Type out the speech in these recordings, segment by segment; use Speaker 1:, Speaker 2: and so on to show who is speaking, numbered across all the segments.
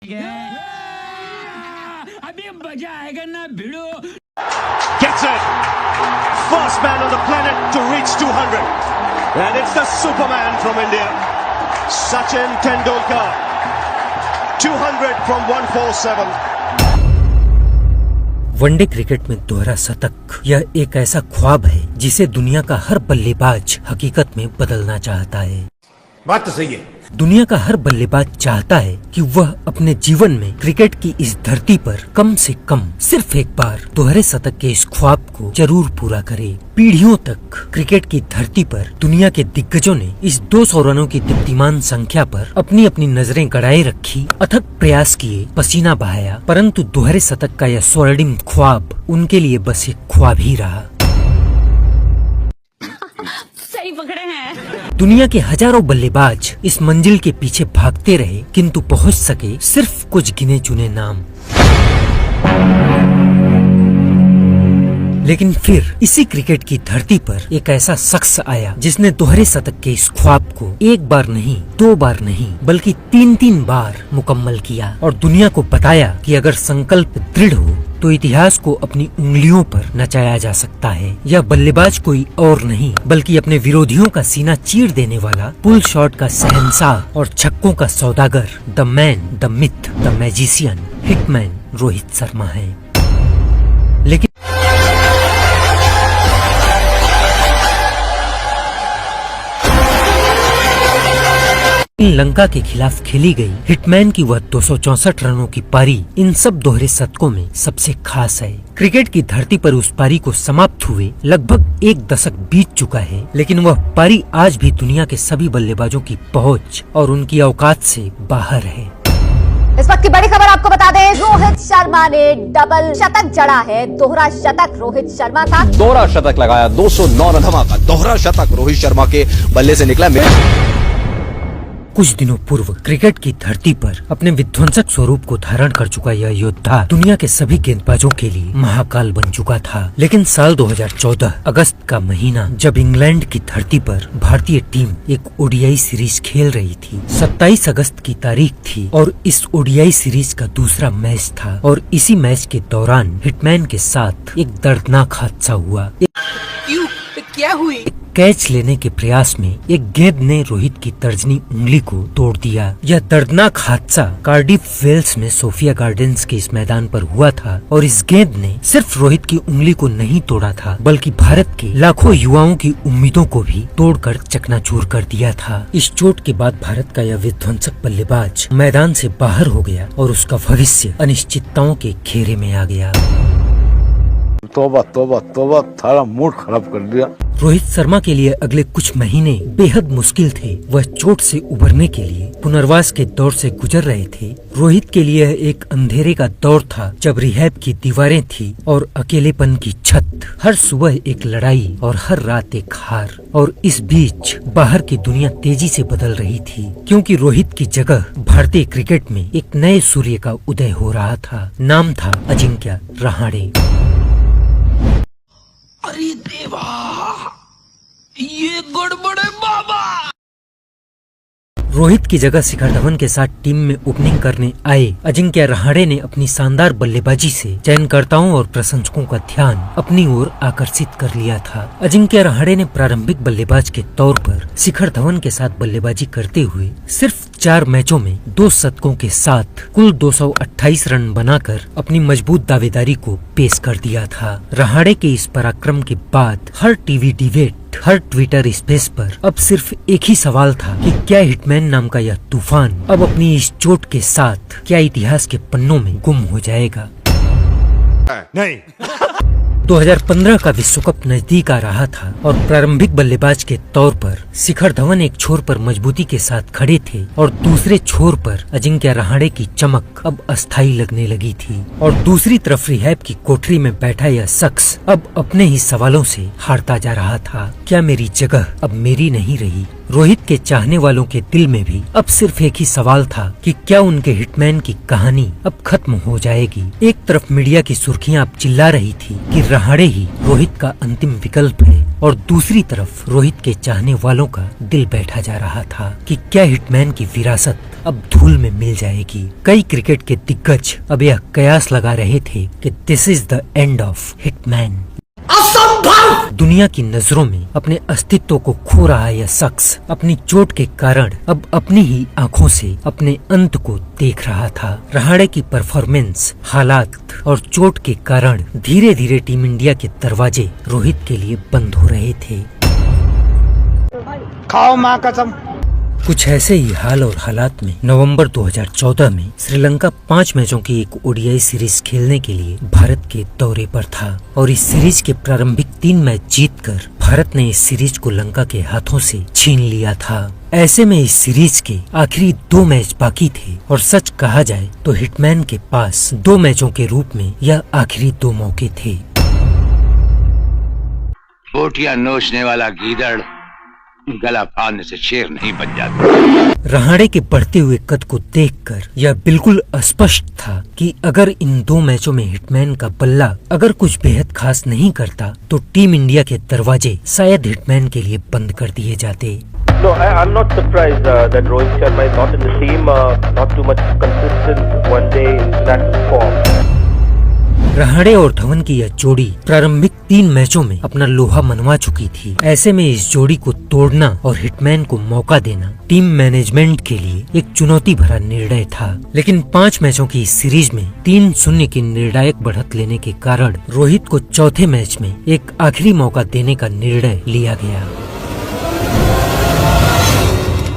Speaker 1: अभी मजा आएगा ना भिड़ो।
Speaker 2: Gets it. First man on the planet to reach 200. And it's the Superman from India, Sachin Tendulkar. 200 from 147.
Speaker 3: One day cricket में दोहरा शतक यह एक ऐसा ख्वाब है जिसे दुनिया का हर बल्लेबाज हकीकत में बदलना चाहता है।
Speaker 4: बात तो सही है।
Speaker 3: दुनिया का हर बल्लेबाज चाहता है कि वह अपने जीवन में क्रिकेट की इस धरती पर कम से कम सिर्फ एक बार दोहरे शतक के इस ख्वाब को जरूर पूरा करे। पीढ़ियों तक क्रिकेट की धरती पर दुनिया के दिग्गजों ने इस 200 रनों की दीप्तिमान संख्या पर अपनी अपनी नजरें गड़ाए रखी, अथक प्रयास किए, पसीना बहाया, परंतु दोहरे शतक का यह स्वर्णिम ख्वाब उनके लिए बस एक ख्वाब ही रहा।
Speaker 5: सही पकड़े हैं।
Speaker 3: दुनिया के हजारों बल्लेबाज इस मंजिल के पीछे भागते रहे, किंतु पहुंच सके सिर्फ कुछ गिने चुने नाम। लेकिन फिर इसी क्रिकेट की धरती पर एक ऐसा शख्स आया जिसने दोहरे शतक के इस ख्वाब को एक बार नहीं, 2 बार नहीं, बल्कि 3 बार मुकम्मल किया और दुनिया को बताया कि अगर संकल्प दृढ़ हो तो इतिहास को अपनी उंगलियों पर नचाया जा सकता है। यह बल्लेबाज कोई और नहीं बल्कि अपने विरोधियों का सीना चीर देने वाला, पुल शॉट का शहंशाह और छक्कों का सौदागर, the man, the myth, the magician, hitman Rohit Sharma है। लेकिन लंका के खिलाफ खेली गई हिटमैन की वह 264 रनों की पारी इन सब दोहरे शतकों में सबसे खास है। क्रिकेट की धरती पर उस पारी को समाप्त हुए लगभग 1 दशक बीत चुका है, लेकिन वह पारी आज भी दुनिया के सभी बल्लेबाजों की पहुंच और उनकी औकात से बाहर है।
Speaker 6: इस वक्त की बड़ी खबर आपको बता दें, रोहित शर्मा ने डबल शतक जड़ा है। दोहरा शतक रोहित शर्मा का
Speaker 7: दोहरा शतक लगाया, 209 रन धमाका, दोहरा शतक रोहित शर्मा के बल्ले से निकला।
Speaker 3: कुछ दिनों पूर्व क्रिकेट की धरती पर अपने विध्वंसक स्वरूप को धारण कर चुका यह योद्धा दुनिया के सभी गेंदबाजों के लिए महाकाल बन चुका था। लेकिन साल 2014 अगस्त का महीना जब इंग्लैंड की धरती पर भारतीय टीम एक ओडीआई सीरीज खेल रही थी, 27 अगस्त की तारीख थी और इस ओडीआई सीरीज का दूसरा मैच था और इसी मैच के दौरान हिटमैन के साथ एक दर्दनाक हादसा हुआ।
Speaker 5: क्या हुई?
Speaker 3: कैच लेने के प्रयास में एक गेंद ने रोहित की तर्जनी उंगली को तोड़ दिया। यह दर्दनाक हादसा कार्डिफ वेल्स में सोफिया गार्डन्स के इस मैदान पर हुआ था और इस गेंद ने सिर्फ रोहित की उंगली को नहीं तोड़ा था बल्कि भारत के लाखों युवाओं की उम्मीदों को भी तोड़कर चकनाचूर कर दिया था। इस चोट के बाद भारत का यह विध्वंसक बल्लेबाज मैदान से बाहर हो गया और उसका भविष्य अनिश्चितताओं के घेरे में आ गया।
Speaker 4: तौबा तौबा तौबा, थारा मूड खराब कर दिया।
Speaker 3: रोहित शर्मा के लिए अगले कुछ महीने बेहद मुश्किल थे। वह चोट से उबरने के लिए पुनर्वास के दौर से गुजर रहे थे। रोहित के लिए एक अंधेरे का दौर था जब रिहैब की दीवारें थी और अकेलेपन की छत। हर सुबह एक लड़ाई और हर रात एक हार। और इस बीच बाहर की दुनिया तेजी से बदल रही थी, क्योंकि रोहित की जगह भारतीय क्रिकेट में एक नए सूर्य का उदय हो रहा था। नाम था अजिंक्य रहाणे।
Speaker 1: अरे देवा, ये गड़बड़ है बाबा।
Speaker 3: रोहित की जगह शिखर धवन के साथ टीम में ओपनिंग करने आए अजिंक्य रहाणे ने अपनी शानदार बल्लेबाजी से चयनकर्ताओं और प्रशंसकों का ध्यान अपनी ओर आकर्षित कर लिया था। अजिंक्य रहाणे ने प्रारंभिक बल्लेबाज के तौर पर शिखर धवन के साथ बल्लेबाजी करते हुए सिर्फ 4 मैचों में 2 शतकों के साथ कुल 228 रन बनाकर अपनी मजबूत दावेदारी को पेश कर दिया था। रहाणे के इस पराक्रम के बाद हर टीवी डिबेट, हर ट्विटर स्पेस पर अब सिर्फ एक ही सवाल था कि क्या हिटमैन नाम का यह तूफान अब अपनी इस चोट के साथ क्या इतिहास के पन्नों में गुम हो जाएगा?
Speaker 4: नहीं।
Speaker 3: 2015 का विश्व कप नजदीक आ रहा था और प्रारंभिक बल्लेबाज के तौर पर शिखर धवन एक छोर पर मजबूती के साथ खड़े थे और दूसरे छोर पर अजिंक्य रहाणे की चमक अब अस्थायी लगने लगी थी। और दूसरी तरफ रिहैब की कोठरी में बैठा यह शख्स अब अपने ही सवालों से हारता जा रहा था। क्या मेरी जगह अब मेरी नहीं रही? रोहित के चाहने वालों के दिल में भी अब सिर्फ एक ही सवाल था कि क्या उनके हिटमैन की कहानी अब खत्म हो जाएगी। एक तरफ मीडिया की सुर्खियां अब चिल्ला रही थी कि रहाणे ही रोहित का अंतिम विकल्प है और दूसरी तरफ रोहित के चाहने वालों का दिल बैठा जा रहा था कि क्या हिटमैन की विरासत अब धूल में मिल जाएगी। कई क्रिकेट के दिग्गज अब यह कयास लगा रहे थे कि this is the end of hitman. दुनिया की नजरों में अपने अस्तित्व को खो रहा यह शख्स अपनी चोट के कारण अब अपनी ही आंखों से अपने अंत को देख रहा था। रहाणे की परफॉर्मेंस, हालात और चोट के कारण धीरे धीरे टीम इंडिया के दरवाजे रोहित के लिए बंद हो रहे थे।
Speaker 4: खाओ माँ कसम।
Speaker 3: कुछ ऐसे ही हाल और हालात में नवंबर 2014 में श्रीलंका 5 मैचों की एक ओडीआई सीरीज खेलने के लिए भारत के दौरे पर था और इस सीरीज के प्रारंभिक 3 मैच जीतकर भारत ने इस सीरीज को लंका के हाथों से छीन लिया था। ऐसे में इस सीरीज के आखिरी 2 मैच बाकी थे और सच कहा जाए तो हिटमैन के पास 2 मैचों के रूप में यह आखिरी 2 मौके थे।
Speaker 8: बोटियां नोचने वाला गीदड़ गला फाड़ने से शेर नहीं बन जाता।
Speaker 3: रहाणे के बढ़ते हुए कद को देखकर यह बिल्कुल स्पष्ट था कि अगर इन 2 मैचों में हिटमैन का बल्ला अगर कुछ बेहद खास नहीं करता तो टीम इंडिया के दरवाजे शायद हिटमैन के लिए बंद कर दिए जाते।
Speaker 9: No, I'm not surprised that Rohit Sharma is not in the team, not too much consistent one day international form.
Speaker 3: Rahane और धवन की यह जोड़ी प्रारंभिक 3 मैचों में अपना लोहा मनवा चुकी थी। ऐसे में इस जोड़ी को तोड़ना और हिटमैन को मौका देना टीम मैनेजमेंट के लिए एक चुनौती भरा निर्णय था। लेकिन 5 मैचों की इस सीरीज में 3-0 की निर्णायक बढ़त लेने के कारण रोहित को चौथे मैच में एक आखिरी मौका देने का निर्णय लिया गया।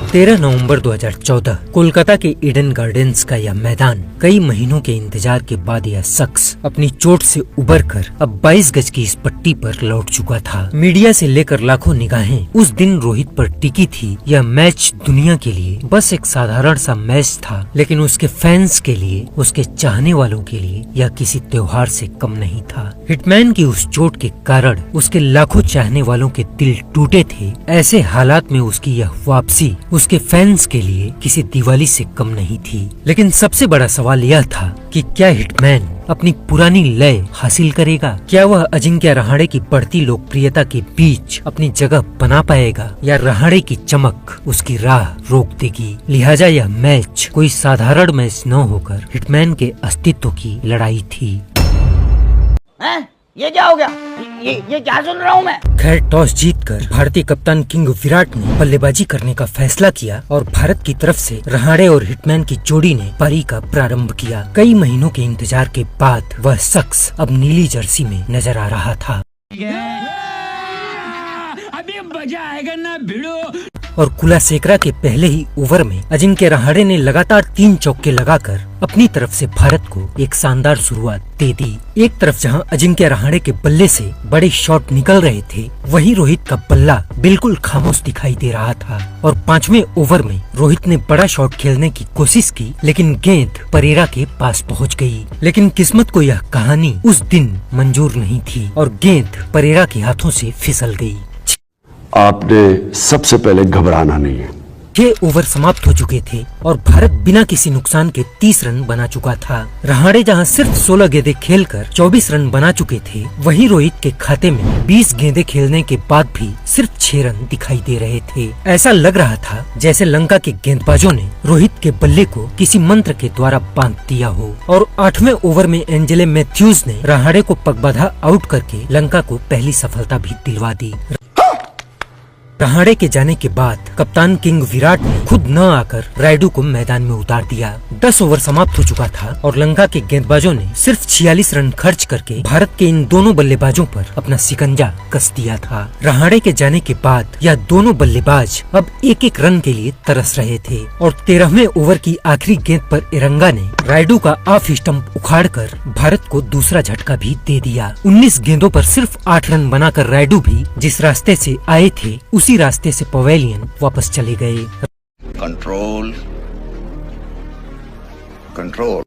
Speaker 3: 13 नवंबर 2014 कोलकाता के ईडन गार्डन्स का यह मैदान कई महीनों के इंतजार के बाद यह शख्स अपनी चोट से उबरकर अब 22 गज की इस पट्टी पर लौट चुका था। मीडिया से लेकर लाखों निगाहें उस दिन रोहित पर टिकी थी। यह मैच दुनिया के लिए बस एक साधारण सा मैच था, लेकिन उसके फैंस के लिए, उसके चाहने वालों के लिए यह किसी त्योहार से कम नहीं था। हिटमैन की उस चोट के कारण उसके लाखों चाहने वालों के दिल टूटे थे। ऐसे हालात में उसकी यह वापसी उसके फैंस के लिए किसी दिवाली से कम नहीं थी। लेकिन सबसे बड़ा सवाल यह था कि क्या हिटमैन अपनी पुरानी लय हासिल करेगा? क्या वह अजिंक्य रहाणे की बढ़ती लोकप्रियता के बीच अपनी जगह बना पाएगा या रहाणे की चमक उसकी राह रोक देगी? लिहाजा यह मैच कोई साधारण मैच न होकर हिटमैन के अस्तित्व की लड़ाई थी।
Speaker 5: ये क्या हो गया? ये क्या सुन रहा हूँ मैं?
Speaker 3: खैर, टॉस जीतकर भारतीय कप्तान किंग विराट ने बल्लेबाजी करने का फैसला किया और भारत की तरफ से रहाणे और हिटमैन की जोड़ी ने पारी का प्रारंभ किया। कई महीनों के इंतजार के बाद वह शख्स अब नीली जर्सी में नजर आ रहा था।
Speaker 1: अभी मजा आएगा ना भिड़ो।
Speaker 3: और कुलाशेखरा के पहले ही ओवर में अजिंक्य रहाणे ने लगातार 3 चौके लगाकर अपनी तरफ से भारत को एक शानदार शुरुआत दे दी। एक तरफ जहां अजिंक्य रहाणे के बल्ले से बड़े शॉट निकल रहे थे, वहीं रोहित का बल्ला बिल्कुल खामोश दिखाई दे रहा था। और 5वें ओवर में रोहित ने बड़ा शॉट खेलने की कोशिश की, लेकिन गेंद परेरा के पास पहुंच गई। लेकिन किस्मत को यह कहानी उस दिन मंजूर नहीं थी और गेंद परेरा के हाथों से फिसल गई।
Speaker 4: आपने सबसे पहले घबराना नहीं है।
Speaker 3: 6 ओवर समाप्त हो चुके थे और भारत बिना किसी नुकसान के 30 रन बना चुका था। रहाणे जहां सिर्फ 16 गेंदें खेलकर 24 रन बना चुके थे, वहीं रोहित के खाते में 20 गेंदें खेलने के बाद भी सिर्फ 6 रन दिखाई दे रहे थे। ऐसा लग रहा था जैसे लंका के गेंदबाजों ने रोहित के बल्ले को किसी मंत्र के द्वारा बांध दिया हो। और 8वें ओवर में एंजेलो मैथ्यूज ने रहाणे को पगबाधा आउट करके लंका को पहली सफलता भी दिलवा दी। रहाणे के जाने के बाद कप्तान किंग विराट ने खुद न आकर रायडू को मैदान में उतार दिया। 10 ओवर समाप्त हो चुका था और लंका के गेंदबाजों ने सिर्फ 46 रन खर्च करके भारत के इन दोनों बल्लेबाजों पर अपना शिकंजा कस दिया था। रहाणे के जाने के बाद यह दोनों बल्लेबाज अब एक रन के लिए तरस रहे थे और 13वें ओवर की आखिरी गेंद पर इरंगा ने रायडू का ऑफ स्टंप उखाड़कर भारत को दूसरा झटका भी दे दिया। 19 गेंदों पर सिर्फ 8 रन बनाकर रायडू भी जिस रास्ते से आए थे उसी रास्ते से पवेलियन वापस चले गए।
Speaker 8: Control control.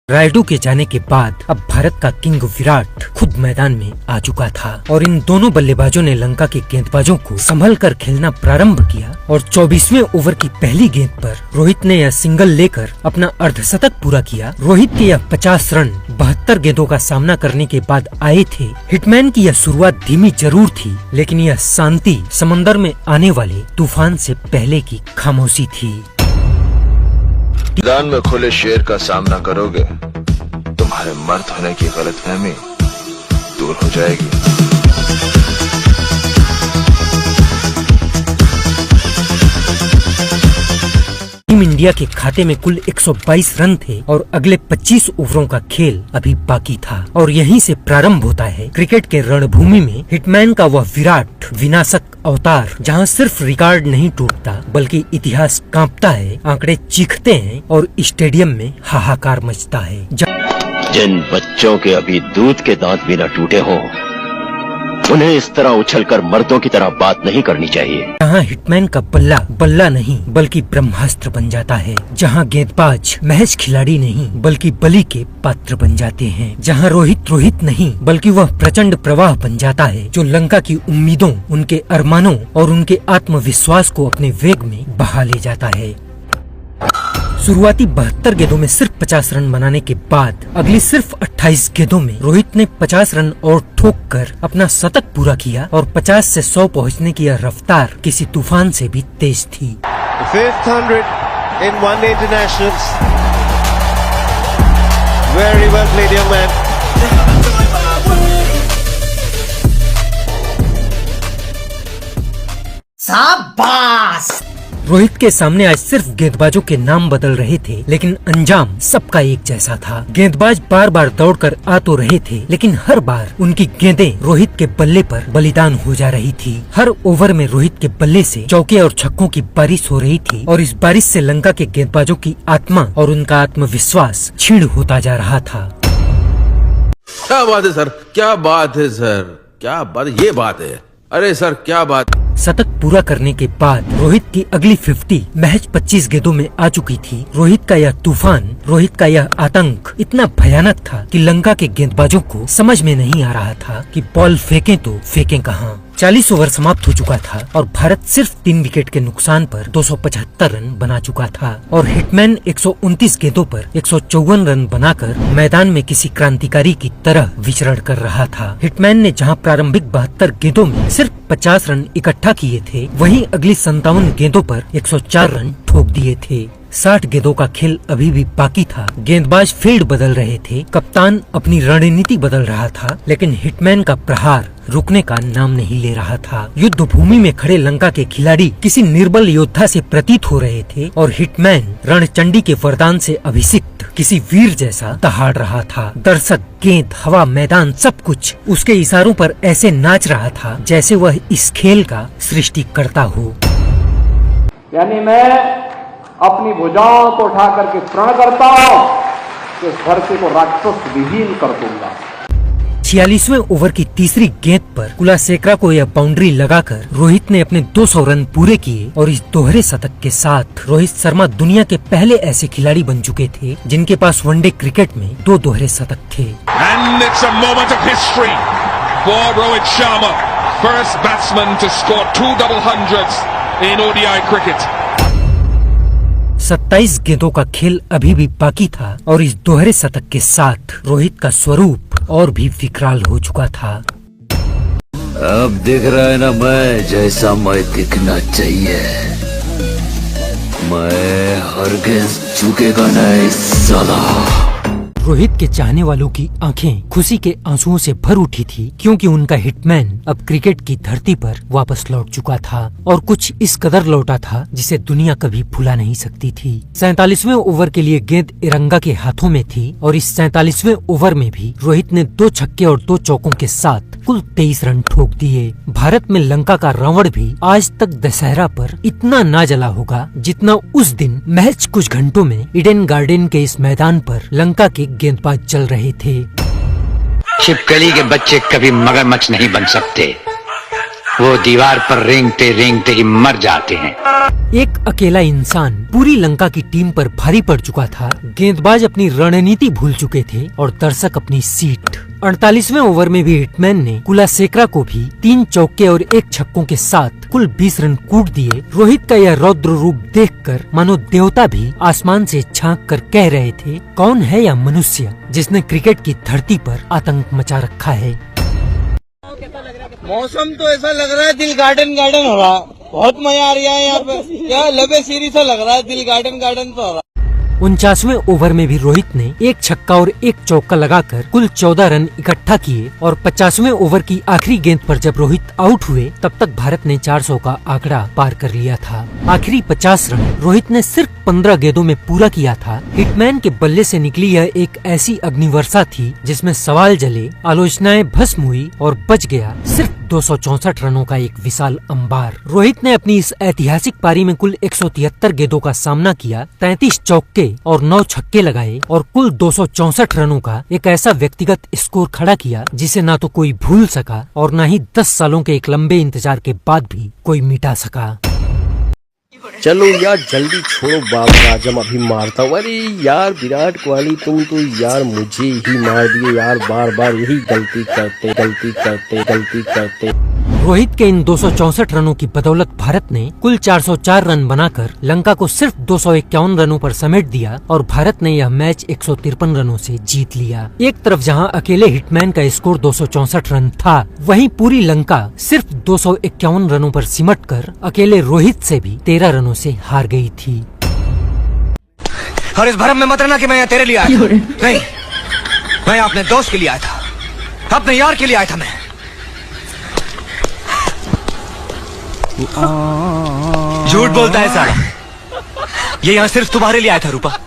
Speaker 3: रायडू के जाने के बाद अब भारत का किंग विराट खुद मैदान में आ चुका था और इन दोनों बल्लेबाजों ने लंका के गेंदबाजों को संभल कर खेलना प्रारंभ किया और 24वें ओवर की पहली गेंद पर रोहित ने यह सिंगल लेकर अपना अर्धशतक पूरा किया। रोहित के यह 50 रन 72 72 गेंदों का सामना करने के बाद आए थे। हिटमैन की यह शुरुआत धीमी जरूर थी, लेकिन यह शांति समंदर में आने वाले तूफान से पहले की खामोशी थी।
Speaker 10: मैदान में खुले शेर का सामना करोगे, तुम्हारे मर्द होने की गलतफहमी दूर हो जाएगी।
Speaker 3: टीम इंडिया के खाते में कुल 122 रन थे और अगले 25 ओवरों का खेल अभी बाकी था और यहीं से प्रारंभ होता है क्रिकेट के रणभूमि में हिटमैन का वह विराट विनाशक अवतार, जहां सिर्फ रिकॉर्ड नहीं टूटता बल्कि इतिहास कांपता है, आंकड़े चीखते हैं और स्टेडियम में हाहाकार मचता है।
Speaker 11: जिन बच्चों के अभी दूध के दांत भी न टूटे हों, उन्हें इस तरह उछलकर मर्दों की तरह बात नहीं करनी चाहिए।
Speaker 3: जहाँ हिटमैन का बल्ला बल्ला नहीं बल्कि ब्रह्मास्त्र बन जाता है, जहाँ गेंदबाज महज खिलाड़ी नहीं बल्कि बलि के पात्र बन जाते हैं, जहाँ रोहित नहीं बल्कि वह प्रचंड प्रवाह बन जाता है जो लंका की उम्मीदों, उनके अरमानों और उनके आत्मविश्वास को अपने वेग में बहा ले जाता है। शुरुआती 72 गेंदों में सिर्फ 50 रन बनाने के बाद अगली सिर्फ 28 गेंदों में रोहित ने 50 रन और ठोककर अपना शतक पूरा किया और 50 से 100 पहुंचने की यह रफ्तार किसी तूफान से भी तेज थी।
Speaker 2: 500 in one day internationals. Very well played, young man.
Speaker 6: शाबाश।
Speaker 3: रोहित के सामने आज सिर्फ गेंदबाजों के नाम बदल रहे थे, लेकिन अंजाम सबका एक जैसा था। गेंदबाज बार बार दौड़कर आ तो रहे थे, लेकिन हर बार उनकी गेंदें रोहित के बल्ले पर बलिदान हो जा रही थी। हर ओवर में रोहित के बल्ले से चौके और छक्कों की बारिश हो रही थी और इस बारिश से लंका के गेंदबाजों की आत्मा और उनका आत्मविश्वास क्षीण होता जा रहा था।
Speaker 10: क्या बात है सर, क्या बात है सर, क्या बात, ये बात है, अरे सर क्या बात।
Speaker 3: शतक पूरा करने के बाद रोहित की अगली 50 महज 25 गेंदों में आ चुकी थी। रोहित का यह तूफान, रोहित का यह आतंक इतना भयानक था कि लंका के गेंदबाजों को समझ में नहीं आ रहा था कि बॉल फेंकें तो फेंकें कहां। 40 ओवर समाप्त हो चुका था और भारत सिर्फ 3 विकेट के नुकसान पर 275 रन बना चुका था और हिटमैन 129 गेंदों पर 154 रन बनाकर मैदान में किसी क्रांतिकारी की तरह विचरण कर रहा था। हिटमैन ने जहां प्रारंभिक 72 गेंदों में सिर्फ 50 रन इकट्ठा किए थे, वहीं अगली 57 गेंदों पर 104 रन ठोक दिए थे। 60 गेंदों का खेल अभी भी बाकी था। गेंदबाज फील्ड बदल रहे थे, कप्तान अपनी रणनीति बदल रहा था, लेकिन हिटमैन का प्रहार रुकने का नाम नहीं ले रहा था। युद्ध भूमि में खड़े लंका के खिलाड़ी किसी निर्बल योद्धा से प्रतीत हो रहे थे और हिटमैन रणचंडी के वरदान से अभिषिक्त किसी वीर जैसा दहाड़ रहा था। दर्शक, गेंद, हवा, मैदान सब कुछ उसके इशारों पर ऐसे नाच रहा था जैसे वह इस खेल का सृष्टिकर्ता हो।
Speaker 9: यानी मैं अपनी भुजाओं को उठा करके प्रण करता हूं कि इस धरती को राक्षस विहीन कर दूंगा।
Speaker 3: 46वें ओवर की तीसरी गेंद पर कुलाशेखर को यह बाउंड्री लगाकर रोहित ने अपने 200 रन पूरे किए और इस दोहरे शतक के साथ रोहित शर्मा दुनिया के पहले ऐसे खिलाड़ी बन चुके थे जिनके पास वनडे क्रिकेट में 2 दोहरे शतक थे।
Speaker 10: And it's a moment of history for Rohit Sharma, first batsman to score 2 double hundreds in ODI cricket.
Speaker 3: 27 गेंदों का खेल अभी भी बाकी था और इस दोहरे शतक के साथ रोहित का स्वरूप और भी विकराल हो चुका था।
Speaker 11: अब दिख रहा है ना मैं जैसा मैं दिखना चाहिए। मैं हरगिज़ झुकेगा नहीं साला।
Speaker 3: रोहित के चाहने वालों की आंखें खुशी के आंसुओं से भर उठी थी क्योंकि उनका हिटमैन अब क्रिकेट की धरती पर वापस लौट चुका था और कुछ इस कदर लौटा था जिसे दुनिया कभी भुला नहीं सकती थी। 47वें ओवर के लिए गेंद इरंगा के हाथों में थी और इस 47वें ओवर में भी रोहित ने 2 छक्के और 2 चौकों के साथ कुल 23 रन ठोक दिए। भारत में लंका का रावण भी आज तक दशहरा पर इतना ना जला होगा जितना उस दिन महज कुछ घंटों में ईडन गार्डन के इस मैदान पर लंका के गेंदबाज चल रहे थे।
Speaker 8: छिपकली के बच्चे कभी मगरमच्छ नहीं बन सकते, वो दीवार पर रेंगते रेंगते ही मर जाते हैं।
Speaker 3: एक अकेला इंसान पूरी लंका की टीम पर भारी पड़ चुका था। गेंदबाज अपनी रणनीति भूल चुके थे और दर्शक अपनी सीट। 48वें ओवर में भी हिटमैन ने कुलासेकरा को भी 3 चौके और 1 छक्कों के साथ कुल 20 रन कूट दिए। रोहित का यह रौद्र रूप देखकर मानो देवता भी आसमान से झांक कर कह रहे थे, कौन है यह मनुष्य जिसने क्रिकेट की धरती पर आतंक मचा रखा है।
Speaker 5: मौसम तो ऐसा लग रहा है दिल गार्डन गार्डन हो रहा है, बहुत मजा आ रहा है यहाँ पे, क्या लबे सीरी सा लग रहा है, दिल गार्डन गार्डन तो हो रहा है।
Speaker 3: 49वें ओवर में भी रोहित ने 1 छक्का और 1 चौका लगाकर कुल 14 रन इकट्ठा किए और 50वें ओवर की आखिरी गेंद पर जब रोहित आउट हुए तब तक भारत ने 400 का आंकड़ा पार कर लिया था। आखिरी 50 रन रोहित ने सिर्फ 15 गेंदों में पूरा किया था। हिटमैन के बल्ले से निकली यह एक ऐसी अग्निवर्षा थी जिसमें सवाल जले, आलोचनाएं भस्म हुई और बच गया सिर्फ 264 रनों का एक विशाल अंबार। रोहित ने अपनी इस ऐतिहासिक पारी में कुल 173 गेंदों का सामना किया, 33 चौके और 9 छक्के लगाए और कुल 264 रनों का एक ऐसा व्यक्तिगत स्कोर खड़ा किया जिसे ना तो कोई भूल सका और ना ही 10 सालों के एक लंबे इंतजार के बाद भी कोई मिटा सका।
Speaker 11: चलो यार जल्दी छोड़ो बाप राजम, अभी मारता हूँ। अरे यार विराट कोहली तुम तो यार मुझे ही मार दिए यार, बार बार यही गलती करते।
Speaker 3: रोहित के इन 264 रनों की बदौलत भारत ने कुल 404 रन बनाकर लंका को सिर्फ 251 रनों पर समेट दिया और भारत ने यह मैच 153 रनों से जीत लिया। एक तरफ जहां अकेले हिटमैन का स्कोर 264 रन था, वहीं पूरी लंका सिर्फ 251 रनों पर सिमटकर अकेले रोहित से भी 13 रनों से हार गई थी।
Speaker 5: और इस भरम में मत रहना कि मैं यहाँ तेरे लिए आया था। नहीं, मैं अपने दोस्त के लिए आया था, अपने यार के लिए आया था। मैं झूठ बोलता है साला, ये यहाँ सिर्फ तुम्हारे लिए आया था रूपा।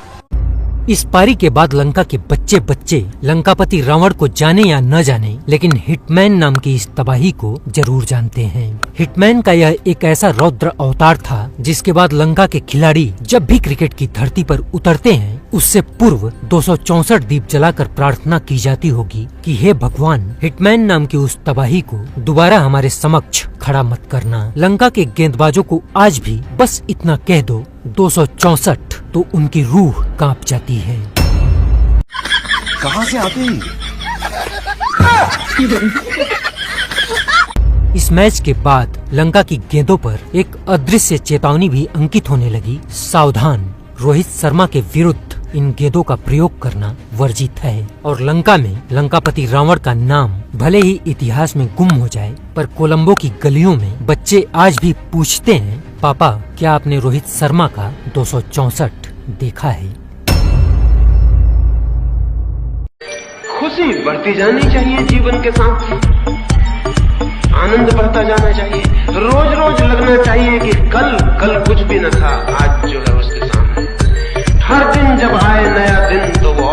Speaker 3: इस पारी के बाद लंका के बच्चे लंकापति रावण को जाने या न जाने, लेकिन हिटमैन नाम की इस तबाही को जरूर जानते हैं। हिटमैन का यह एक ऐसा रौद्र अवतार था जिसके बाद लंका के खिलाड़ी जब भी क्रिकेट की धरती पर उतरते हैं उससे पूर्व 264 दीप जलाकर प्रार्थना की जाती होगी कि हे भगवान, हिटमैन नाम की उस तबाही को दोबारा हमारे समक्ष खड़ा मत करना। लंका के गेंदबाजों को आज भी बस इतना कह दो 264 तो उनकी रूह कांप जाती है।
Speaker 11: कहाँ से आते?
Speaker 3: इस मैच के बाद लंका की गेंदों पर एक अदृश्य चेतावनी भी अंकित होने लगी, सावधान, रोहित शर्मा के विरुद्ध इन गेंदों का प्रयोग करना वर्जित है। और लंका में लंकापति रावण का नाम भले ही इतिहास में गुम हो जाए, पर कोलंबो की गलियों में बच्चे आज भी पूछते हैं, पापा क्या आपने रोहित शर्मा का 264 देखा है?
Speaker 9: खुशी बढ़ती जानी चाहिए जीवन के साथ, आनंद बढ़ता जाना चाहिए। रोज रोज लगना चाहिए कि कल कुछ भी न था, आज जो है उसके सामने। हर दिन जब आए नया दिन तो वो